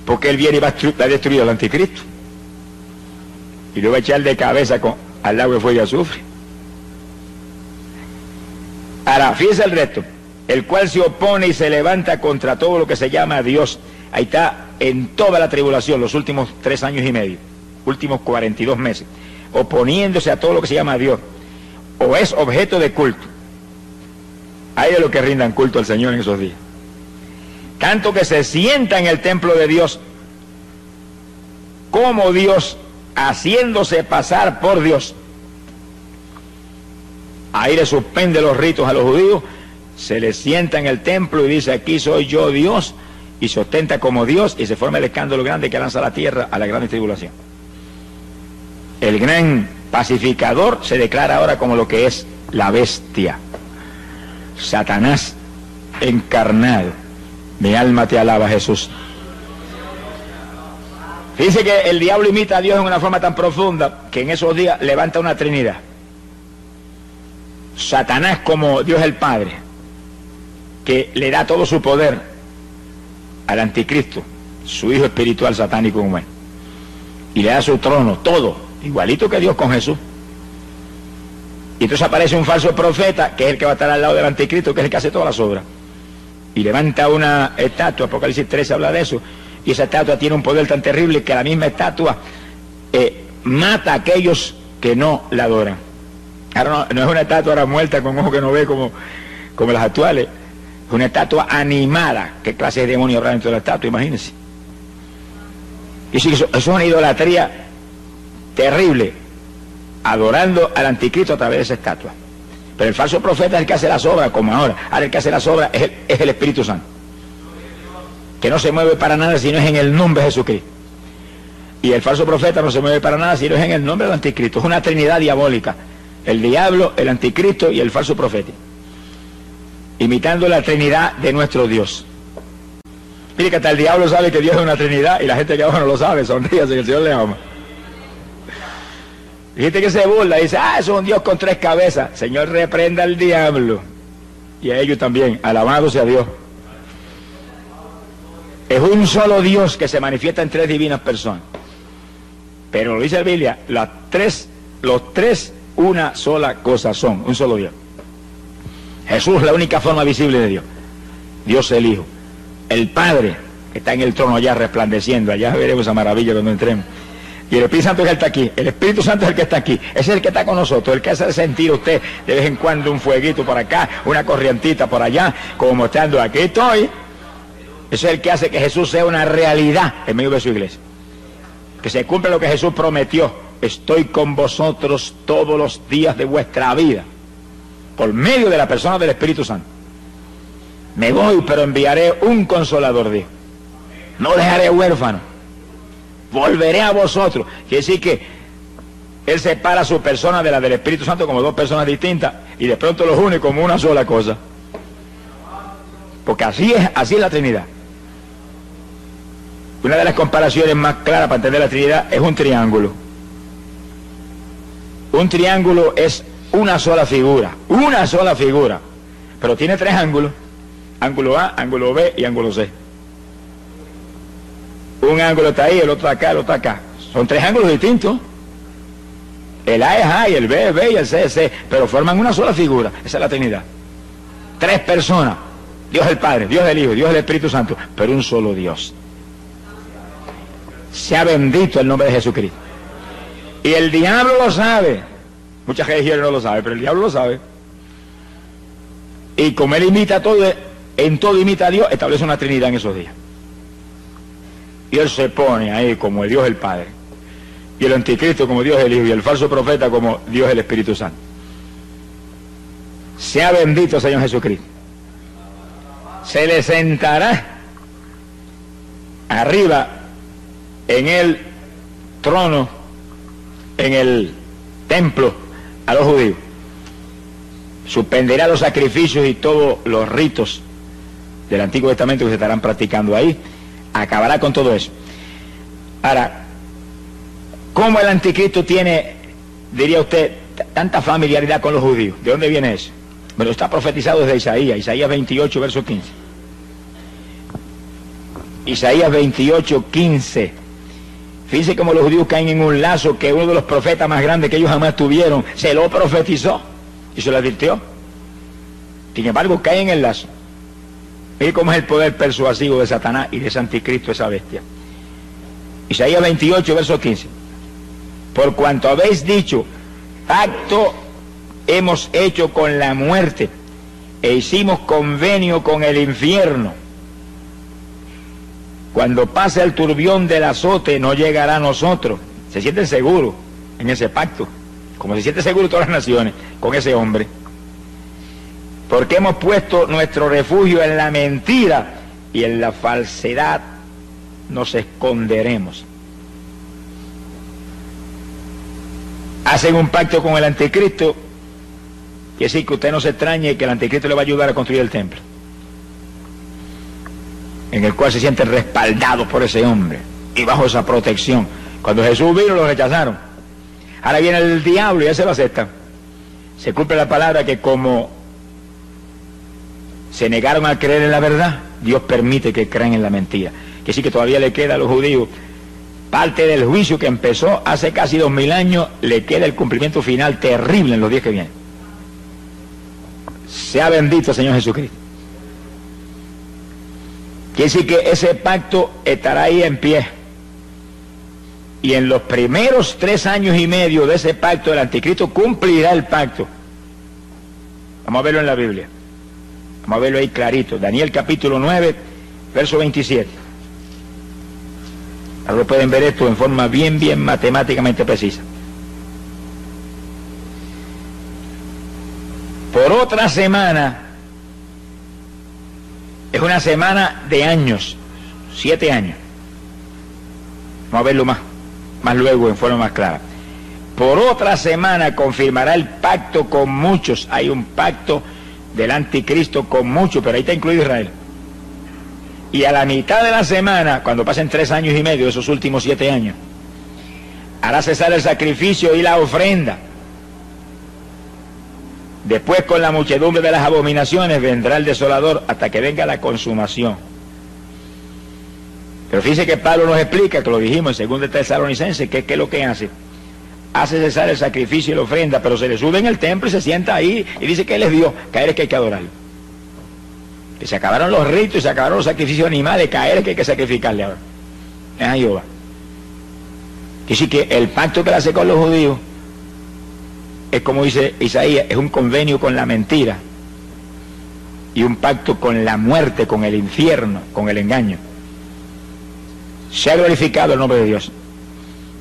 porque él viene y va a destruir al anticristo y lo va a echar de cabeza al lago de fuego y azufre. Ahora, fíjese el resto: el cual se opone y se levanta contra todo lo que se llama Dios. Ahí está, en toda la tribulación, los últimos 3 años y medio, últimos 42 meses, oponiéndose a todo lo que se llama Dios, o es objeto de culto. Hay de los que rindan culto al Señor en esos días. Tanto que se sienta en el templo de Dios como Dios, haciéndose pasar por Dios. Ahí le suspende los ritos a los judíos, se le sienta en el templo y dice: aquí soy yo Dios, y se ostenta como Dios, y se forma el escándalo grande que lanza la tierra a la gran tribulación. El gran pacificador se declara ahora como lo que es la bestia, Satanás encarnado. Mi alma te alaba, Jesús. Dice que el diablo imita a Dios en una forma tan profunda que en esos días levanta una trinidad. Satanás como Dios el Padre, que le da todo su poder al anticristo, su hijo espiritual satánico humano, y le da su trono, todo, igualito que Dios con Jesús. Y entonces aparece un falso profeta, que es el que va a estar al lado del anticristo, que es el que hace todas las obras, y levanta una estatua. Apocalipsis 13 habla de eso, y esa estatua tiene un poder tan terrible que la misma estatua mata a aquellos que no la adoran. Ahora no es una estatua ahora muerta con ojos que no ve como las actuales. Es una estatua animada. ¿Qué clase de demonio habrá dentro de la estatua? Imagínense. Y sí, eso es una idolatría terrible, adorando al anticristo a través de esa estatua. Pero el falso profeta es el que hace las obras, como ahora. Ahora el que hace las obras es el Espíritu Santo, que no se mueve para nada si no es en el nombre de Jesucristo. Y el falso profeta no se mueve para nada si no es en el nombre del anticristo. Es una trinidad diabólica: el diablo, el anticristo y el falso profeta, imitando la trinidad de nuestro Dios. Mire que hasta el diablo sabe que Dios es una trinidad y la gente que abajo no lo sabe. Sonríase, que el Señor le ama. Hay gente que se burla y dice: ah, eso es un Dios con 3 cabezas. Señor, reprenda al diablo y a ellos también. Alabado sea Dios. Es un solo Dios que se manifiesta en 3 divinas personas. Pero lo dice la Biblia: los tres una sola cosa son, un solo Dios. Jesús, la única forma visible de Dios. Dios el Hijo. El Padre, que está en el trono allá resplandeciendo. Allá veremos esa maravilla cuando entremos. Y el Espíritu Santo es el que está aquí. El Espíritu Santo es el que está aquí. Ese es el que está con nosotros. El que hace sentir a usted de vez en cuando un fueguito por acá, una corrientita por allá, como mostrando: aquí estoy. Ese es el que hace que Jesús sea una realidad en medio de su iglesia. Que se cumpla lo que Jesús prometió: estoy con vosotros todos los días de vuestra vida, por medio de la persona del Espíritu Santo. Me voy, pero enviaré un consolador, dijo. No dejaré huérfano. Volveré a vosotros. Quiere decir que Él separa su persona de la del Espíritu Santo como 2 personas distintas y de pronto los une como una sola cosa. Porque así es la Trinidad. Una de las comparaciones más claras para entender la Trinidad es un triángulo. Un triángulo es una sola figura, pero tiene 3 ángulos: ángulo A, ángulo B y ángulo C. Un ángulo está ahí, el otro acá, el otro acá. Son 3 ángulos distintos. El A es A y el B es B y el C es C, pero forman una sola figura. Esa es la Trinidad. 3 personas: Dios el Padre, Dios el Hijo, Dios el Espíritu Santo, pero un solo Dios. Sea bendito el nombre de Jesucristo. Y el diablo lo sabe. Muchas religiones no lo saben, pero el diablo lo sabe. Y como él imita todo, en todo imita a Dios, establece una Trinidad en esos días. Y él se pone ahí como el Dios el Padre, y el anticristo como Dios el Hijo, y el falso profeta como Dios el Espíritu Santo. Sea bendito Señor Jesucristo. Se le sentará arriba en el trono, en el templo, a los judíos. Suspenderá los sacrificios y todos los ritos del Antiguo Testamento que se estarán practicando ahí. Acabará con todo eso. Ahora, ¿cómo el anticristo tiene, diría usted, tanta familiaridad con los judíos? ¿De dónde viene eso? Bueno, está profetizado desde Isaías 28, verso 15. Isaías 28, 15. Fíjense cómo los judíos caen en un lazo que uno de los profetas más grandes que ellos jamás tuvieron se lo profetizó y se lo advirtió. Sin embargo, caen en el lazo. Mire cómo es el poder persuasivo de Satanás y de ese anticristo, esa bestia. Isaías 28, verso 15. Por cuanto habéis dicho, pacto hemos hecho con la muerte e hicimos convenio con el infierno. Cuando pase el turbión del azote no llegará a nosotros. Se sienten seguros en ese pacto, como se siente seguro todas las naciones con ese hombre. Porque hemos puesto nuestro refugio en la mentira y en la falsedad nos esconderemos. Hacen un pacto con el anticristo, quiere decir que usted no se extrañe que el anticristo le va a ayudar a construir el templo, en el cual se siente respaldado por ese hombre y bajo esa protección. Cuando Jesús vino lo rechazaron. Ahora viene el diablo y ya se lo aceptan. Se cumple la palabra que como se negaron a creer en la verdad, Dios permite que crean en la mentira. Que sí, que todavía le queda a los judíos parte del juicio que empezó hace casi 2000 años, le queda el cumplimiento final terrible en los días que vienen. Sea bendito Señor Jesucristo. Quiere decir que ese pacto estará ahí en pie. Y en los primeros 3 años y medio de ese pacto, el anticristo cumplirá el pacto. Vamos a verlo en la Biblia. Vamos a verlo ahí clarito. Daniel capítulo 9, verso 27. Ahora pueden ver esto en forma bien matemáticamente precisa. Por otra semana, es una semana de años, 7 años. Vamos a verlo más luego en forma más clara. Por otra semana confirmará el pacto con muchos. Hay un pacto del anticristo con muchos, pero ahí está incluido Israel. Y a la mitad de la semana, cuando pasen 3 años y medio, esos últimos 7 años, hará cesar el sacrificio y la ofrenda. Después, con la muchedumbre de las abominaciones, vendrá el desolador hasta que venga la consumación. Pero fíjense que Pablo nos explica, que lo dijimos en 2 Tesalonicenses, que es lo que hace. Hace cesar el sacrificio y la ofrenda, pero se le sube en el templo y se sienta ahí y dice que él es Dios, que a él es que hay que adorarlo. Que se acabaron los ritos y se acabaron los sacrificios animales, que a él es que hay que sacrificarle ahora. Es a Jehová. Que sí, que el pacto que él hace con los judíos es, como dice Isaías, es un convenio con la mentira y un pacto con la muerte, con el infierno, con el engaño. Se ha glorificado el nombre de Dios.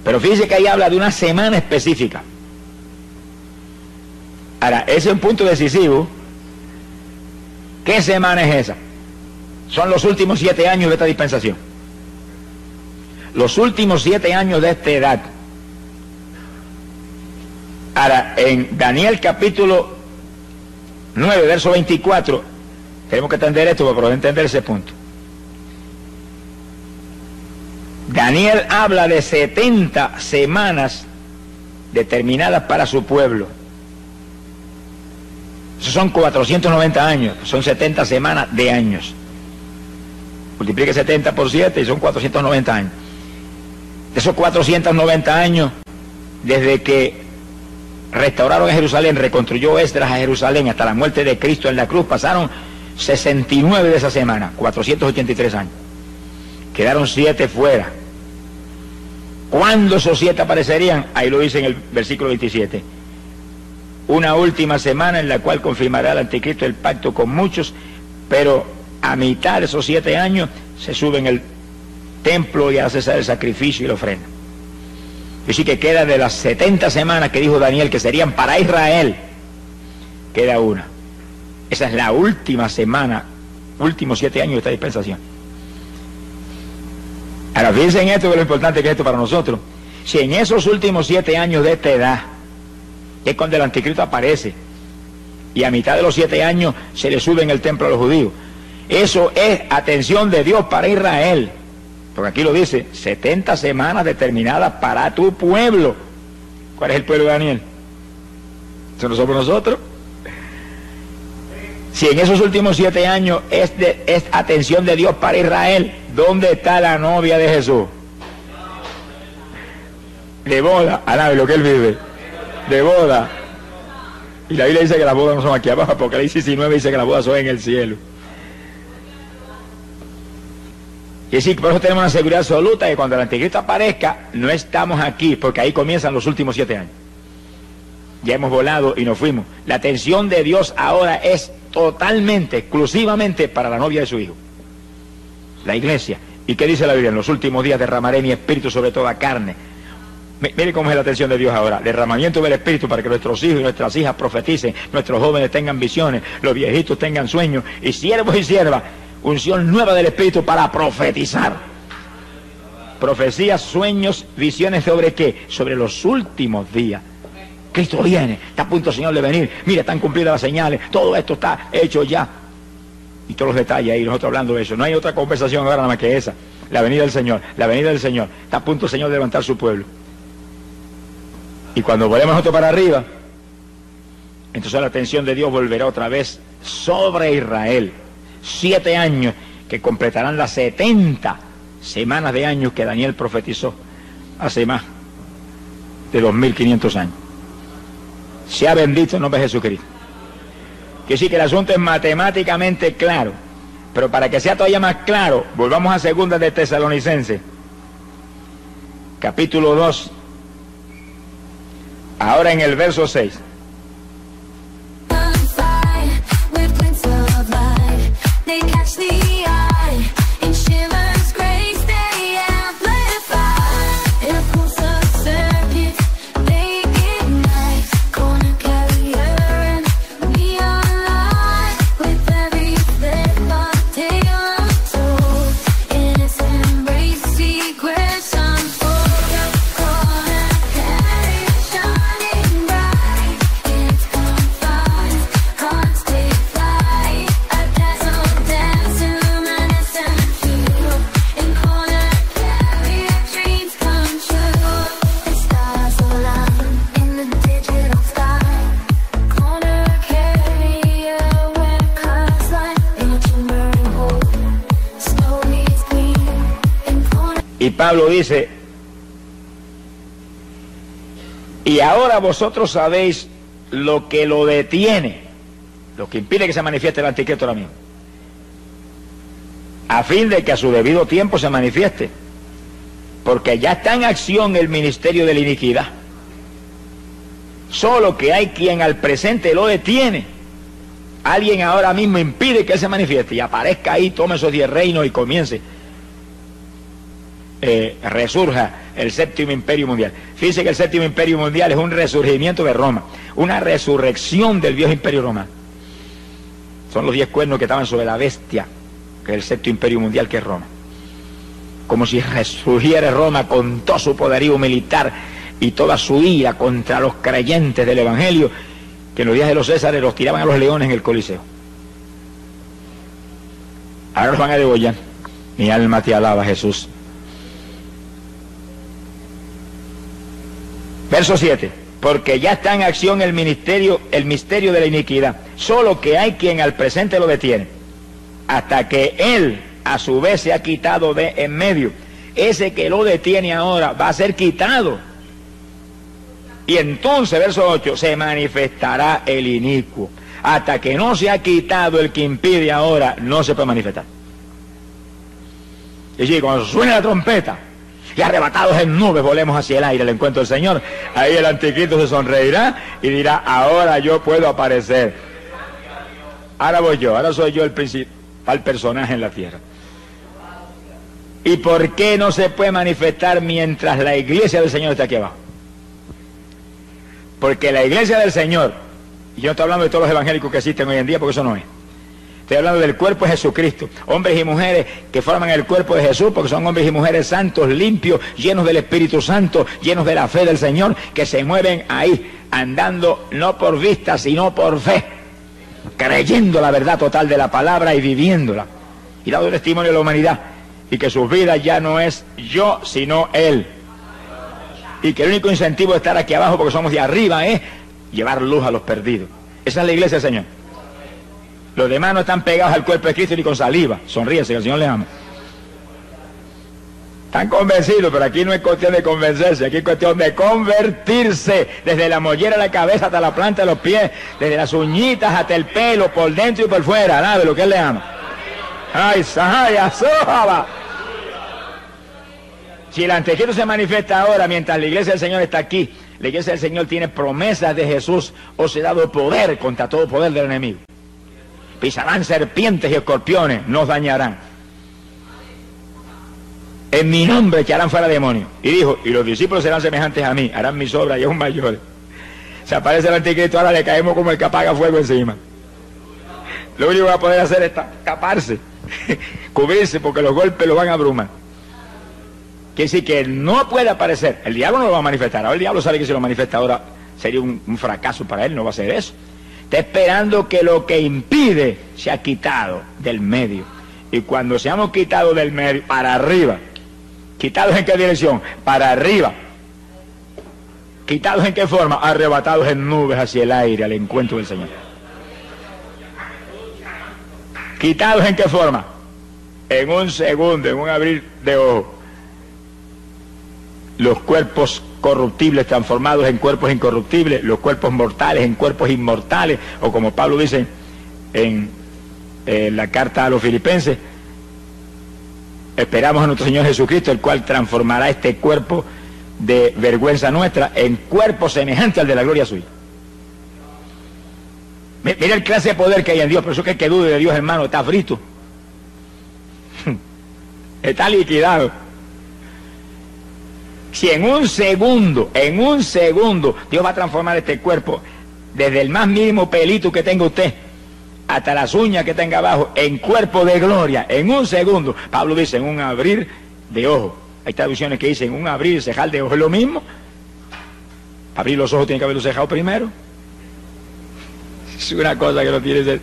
Pero fíjense que ahí habla de una semana específica. Ahora, ese es un punto decisivo. ¿Qué semana es esa? Son los últimos 7 años de esta dispensación. Los últimos 7 años de esta edad. Ahora, en Daniel capítulo 9, verso 24, tenemos que entender esto para poder entender ese punto. Daniel habla de 70 semanas determinadas para su pueblo. Esos son 490 años, son 70 semanas de años. Multiplique 70 por 7 y son 490 años. De esos 490 años, desde que restauraron a Jerusalén, reconstruyó Esdras a Jerusalén hasta la muerte de Cristo en la cruz, pasaron 69 de esa semana, 483 años. Quedaron 7 fuera. ¿Cuándo esos 7 aparecerían? Ahí lo dice en el versículo 27. Una última semana en la cual confirmará el anticristo el pacto con muchos, pero a mitad de esos 7 años se sube en el templo y hace cesar el sacrificio y la ofrenda. Y sí que queda de las 70 semanas que dijo Daniel que serían para Israel, queda una. Esa es la última semana, últimos 7 años de esta dispensación. Ahora fíjense en esto, que es lo importante que es esto para nosotros. Si en esos últimos 7 años de esta edad, es cuando el anticristo aparece, y a mitad de los 7 años se le sube en el templo a los judíos, eso es atención de Dios para Israel. Porque aquí lo dice, 70 semanas determinadas para tu pueblo. ¿Cuál es el pueblo de Daniel? ¿Eso no somos nosotros? Si en esos últimos 7 años es atención de Dios para Israel, ¿dónde está la novia de Jesús? De boda, alabe lo que él vive, de boda. Y la Biblia dice que las bodas no son aquí abajo, porque la 19 dice que las bodas son en el cielo. Y sí, por eso tenemos una seguridad absoluta de que cuando el anticristo aparezca, no estamos aquí, porque ahí comienzan los últimos 7 años. Ya hemos volado y nos fuimos. La atención de Dios ahora es totalmente, exclusivamente para la novia de su Hijo, la iglesia. ¿Y qué dice la Biblia? En los últimos días derramaré mi espíritu sobre toda carne. Mire cómo es la atención de Dios ahora. Derramamiento del espíritu para que nuestros hijos y nuestras hijas profeticen, nuestros jóvenes tengan visiones, los viejitos tengan sueños, y siervos y siervas, unción nueva del espíritu para profetizar. Profecías, sueños, visiones, ¿sobre qué? Sobre los últimos días. Cristo viene, está a punto el Señor de venir, mira, están cumplidas las señales, todo esto está hecho ya. Y todos los detalles ahí, nosotros hablando de eso. No hay otra conversación ahora nada más que esa. La venida del Señor, la venida del Señor. Está a punto el Señor de levantar su pueblo. Y cuando volvemos nosotros para arriba, entonces la atención de Dios volverá otra vez sobre Israel. 7 años que completarán las 70 semanas de años que Daniel profetizó hace más de 2500 años. Sea bendito el nombre de Jesucristo. Que sí, que el asunto es matemáticamente claro, pero para que sea todavía más claro, volvamos a 2 de Tesalonicenses, capítulo 2, ahora en el verso 6. Y Pablo dice, y ahora vosotros sabéis lo que lo detiene, lo que impide que se manifieste el anticristo ahora mismo, a fin de que a su debido tiempo se manifieste, porque ya está en acción el ministerio de la iniquidad, solo que hay quien al presente lo detiene. Alguien ahora mismo impide que él se manifieste y aparezca ahí, tome esos 10 reinos y comience, resurja el séptimo imperio mundial. Fíjense que el séptimo imperio mundial es un resurgimiento de Roma, una resurrección del viejo imperio romano. Son los 10 cuernos que estaban sobre la bestia, que es el séptimo imperio mundial, que es Roma. Como si resurgiera Roma con todo su poderío militar y toda su ira contra los creyentes del evangelio, que en los días de los Césares los tiraban a los leones en el Coliseo. Ahora los van a degollar. Mi alma te alaba, Jesús. Verso 7, porque ya está en acción el misterio de la iniquidad, solo que hay quien al presente lo detiene, hasta que él a su vez se ha quitado de en medio. Ese que lo detiene ahora va a ser quitado. Y entonces, verso 8, se manifestará el inicuo. Hasta que no se ha quitado el que impide ahora, no se puede manifestar. Y si cuando suene la trompeta, y arrebatados en nubes volemos hacia el aire, el encuentro del Señor, ahí el anticristo se sonreirá y dirá, ahora yo puedo aparecer. Ahora voy yo, ahora soy yo el principal personaje en la tierra. ¿Y por qué no se puede manifestar mientras la iglesia del Señor está aquí abajo? Porque la iglesia del Señor, y yo no estoy hablando de todos los evangélicos que existen hoy en día, porque eso no es. Estoy hablando del cuerpo de Jesucristo, hombres y mujeres que forman el cuerpo de Jesús, porque son hombres y mujeres santos, limpios, llenos del Espíritu Santo, llenos de la fe del Señor, que se mueven ahí, andando no por vista, sino por fe, creyendo la verdad total de la palabra y viviéndola, y dando testimonio a la humanidad, y que sus vidas ya no es yo, sino Él. Y que el único incentivo de estar aquí abajo, porque somos de arriba, es llevar luz a los perdidos. Esa es la iglesia del Señor. Los demás no están pegados al cuerpo de Cristo ni con saliva. Sonríense, que el Señor les ama. Están convencidos, pero aquí no es cuestión de convencerse, aquí es cuestión de convertirse, desde la mollera de la cabeza hasta la planta de los pies, desde las uñitas hasta el pelo, por dentro y por fuera, nada de lo que Él le ama. ¡Ay, Sahaya, Sohaba! Si el anticristo se manifiesta ahora, mientras la iglesia del Señor está aquí, la iglesia del Señor tiene promesas de Jesús, os he dado poder contra todo poder del enemigo. Pisarán serpientes y escorpiones, no os dañarán. En mi nombre echarán fuera demonios. Y dijo, y los discípulos serán semejantes a mí, harán mis obras y aún mayores. Se aparece el anticristo, ahora le caemos como el que apaga fuego encima. Lo único que va a poder hacer es taparse, cubrirse, porque los golpes lo van a abrumar. Quiere decir que no puede aparecer. El diablo no lo va a manifestar. Ahora el diablo sabe que si lo manifiesta ahora sería un fracaso para él, no va a hacer eso. Está esperando que lo que impide sea quitado del medio. Y cuando seamos quitados del medio, para arriba. ¿Quitados en qué dirección? Para arriba. ¿Quitados en qué forma? Arrebatados en nubes hacia el aire, al encuentro del Señor. ¿Quitados en qué forma? En un segundo, en un abrir de ojos. Los cuerpos corruptibles transformados en cuerpos incorruptibles, los cuerpos mortales en cuerpos inmortales, o como Pablo dice en la carta a los Filipenses, esperamos a nuestro Señor Jesucristo, el cual transformará este cuerpo de vergüenza nuestra en cuerpo semejante al de la gloria suya. Mira el clase de poder que hay en Dios, por eso que el que dude de Dios, hermano, está frito. Está liquidado. Si en un segundo, Dios va a transformar este cuerpo, desde el más mínimo pelito que tenga usted, hasta las uñas que tenga abajo, en cuerpo de gloria, en un segundo. Pablo dice, en un abrir de ojos. Hay traducciones que dicen, un abrir y cejar de ojos, ¿es lo mismo? Abrir los ojos tiene que haberlos cejado primero. Es una cosa que no tiene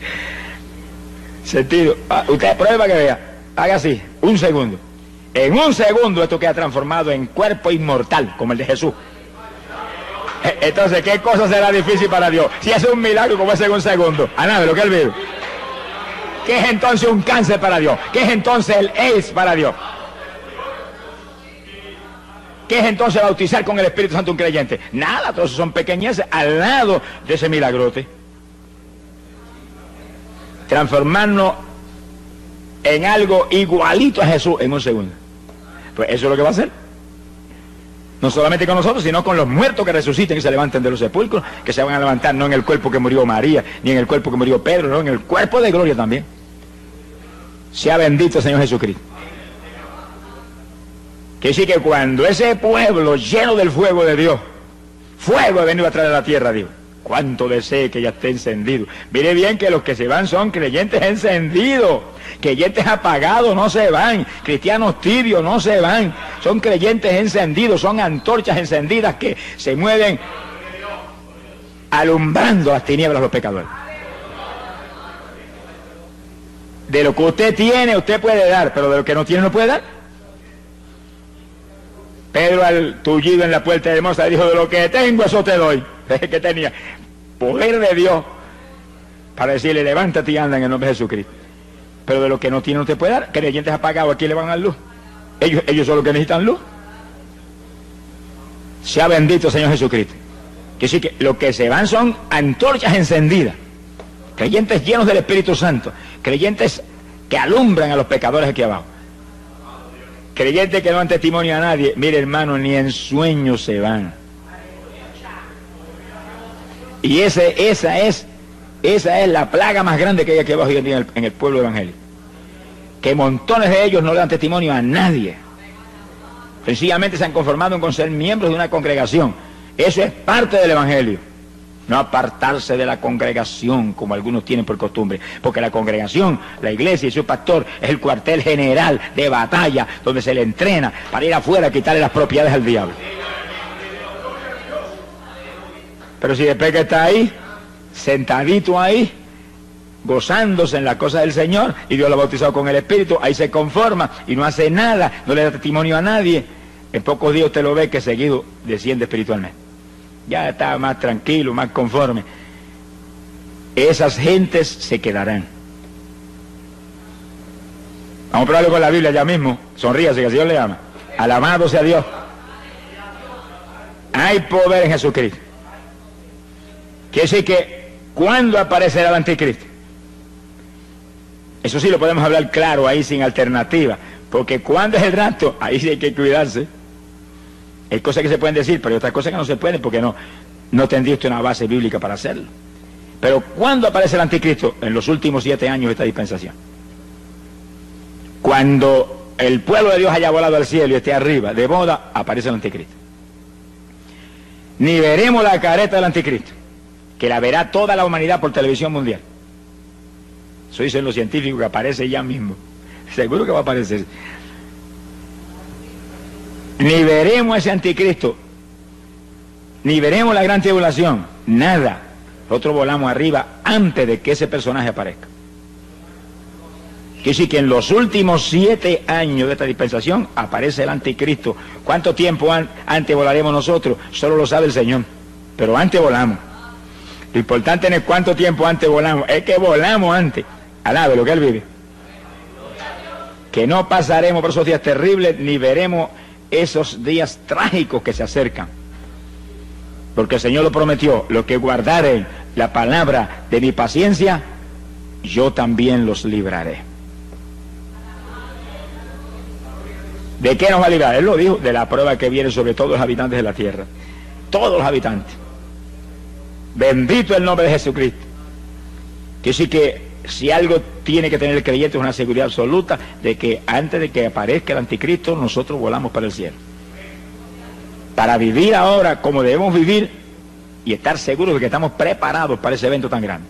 sentido. Usted prueba que vea, haga así, un segundo. En un segundo esto queda transformado en cuerpo inmortal, como el de Jesús. Entonces, ¿qué cosa será difícil para Dios? Si es un milagro como es en un segundo. A nada, lo que Él vive. ¿Qué es entonces un cáncer para Dios? ¿Qué es entonces el AIDS para Dios? ¿Qué es entonces bautizar con el Espíritu Santo un creyente? Nada, todos son pequeñeces al lado de ese milagrote. Transformarnos en algo igualito a Jesús en un segundo. Pues eso es lo que va a hacer. No solamente con nosotros, sino con los muertos que resuciten y se levanten de los sepulcros, que se van a levantar no en el cuerpo que murió María, ni en el cuerpo que murió Pedro, no, en el cuerpo de gloria también. Sea bendito el Señor Jesucristo. Que sí, que cuando ese pueblo lleno del fuego de Dios, fuego ha venido a traer a la tierra, Dios. Cuánto desee que ya esté encendido. Mire bien que los que se van son creyentes encendidos. Creyentes apagados no se van. Cristianos tibios no se van. Son creyentes encendidos. Son antorchas encendidas que se mueven alumbrando las tinieblas a los pecadores. De lo que usted tiene, usted puede dar, pero de lo que no tiene, no puede dar. Pedro, al tullido en la puerta de Moza, dijo, de lo que tengo, eso te doy. Que tenía poder de Dios para decirle, levántate y anda en el nombre de Jesucristo. Pero de lo que no tiene, no te puede dar. Creyentes apagados, aquí le van a dar luz. Ellos son los que necesitan luz. Sea bendito el Señor Jesucristo. Que sí, que lo que se van son antorchas encendidas. Creyentes llenos del Espíritu Santo. Creyentes que alumbran a los pecadores aquí abajo. Creyentes que no dan testimonio a nadie. Mire, hermano, ni en sueños se van. Y esa es la plaga más grande que hay aquí abajo hoy en día en el pueblo evangélico. que montones de ellos no le dan testimonio a nadie. Sencillamente se han conformado con ser miembros de una congregación. Eso es parte del Evangelio. No apartarse de la congregación como algunos tienen por costumbre, porque la congregación, la iglesia y su pastor es el cuartel general de batalla donde se le entrena para ir afuera a quitarle las propiedades al diablo. Pero si después que está ahí, sentadito ahí, gozándose en las cosas del Señor, y Dios lo ha bautizado con el Espíritu, ahí se conforma y no hace nada, no le da testimonio a nadie, en pocos días usted lo ve que seguido desciende espiritualmente. Ya está más tranquilo, más conforme. Esas gentes se quedarán. Vamos a probarlo con la Biblia ya mismo. Sonríase, que el Señor le ama. Alabado sea Dios. Hay poder en Jesucristo. Quiere decir que, ¿cuándo aparecerá el anticristo? Eso sí lo podemos hablar claro, ahí sin alternativa. Porque ¿cuándo es el rapto? Ahí sí hay que cuidarse. Hay cosas que se pueden decir, pero hay otras cosas que no se pueden porque no tendría usted una base bíblica para hacerlo. Pero ¿cuándo aparece el anticristo? En los últimos 7 años de esta dispensación. Cuando el pueblo de Dios haya volado al cielo y esté arriba de boda, aparece el anticristo. Ni veremos la careta del anticristo, que la verá toda la humanidad por televisión mundial. Eso dicen los científicos, que aparece ya mismo. Seguro que va a aparecer. Ni veremos ese anticristo, ni veremos la gran tribulación, nada. Nosotros volamos arriba antes de que ese personaje aparezca. Quiere decir que en los últimos 7 años de esta dispensación aparece el anticristo. ¿Cuánto tiempo antes volaremos nosotros? Solo lo sabe el Señor, pero antes volamos. Lo importante no es cuánto tiempo antes volamos, es que volamos antes. Alabe lo que Él vive. Que no pasaremos por esos días terribles, ni veremos esos días trágicos que se acercan, porque el Señor lo prometió: los que guardaren la palabra de mi paciencia, yo también los libraré. ¿De qué nos va a librar? Él lo dijo, de la prueba que viene sobre todos los habitantes de la tierra, todos los habitantes. Bendito el nombre de Jesucristo. Que sí, que si algo tiene que tener el creyente es una seguridad absoluta de que antes de que aparezca el anticristo nosotros volamos para el cielo, para vivir ahora como debemos vivir y estar seguros de que estamos preparados para ese evento tan grande.